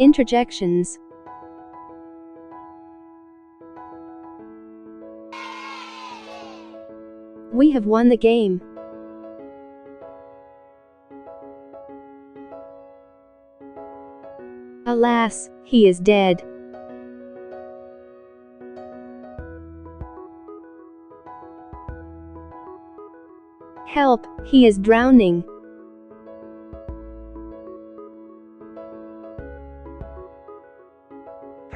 Interjections. We have won the game. Alas, he is dead. Help, he is drowning.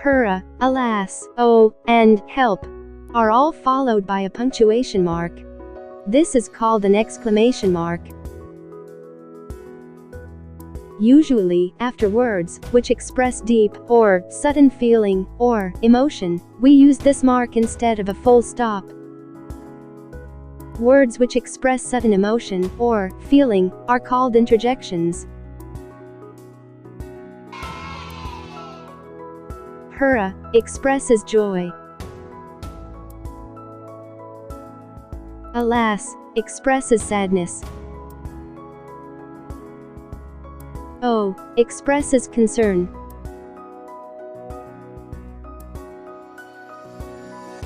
Hurrah, alas, oh, and help are all followed by a punctuation mark. This is called an exclamation mark. Usually, after words which express deep or sudden feeling or emotion, we use this mark instead of a full stop. Words which express sudden emotion or feeling are called interjections. Hurrah expresses joy. Alas expresses sadness. Oh expresses concern.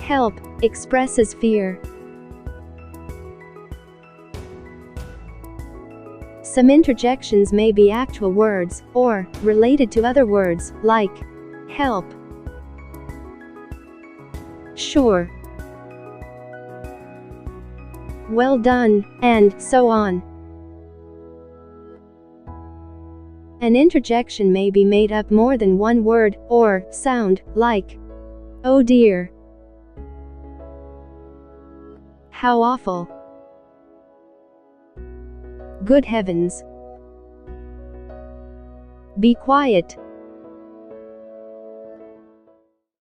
Help expresses fear. Some interjections may be actual words or related to other words, like help, sure, well done, and so on. An interjection may be made up more than one word or sound, like oh dear, how awful, good heavens, be quiet.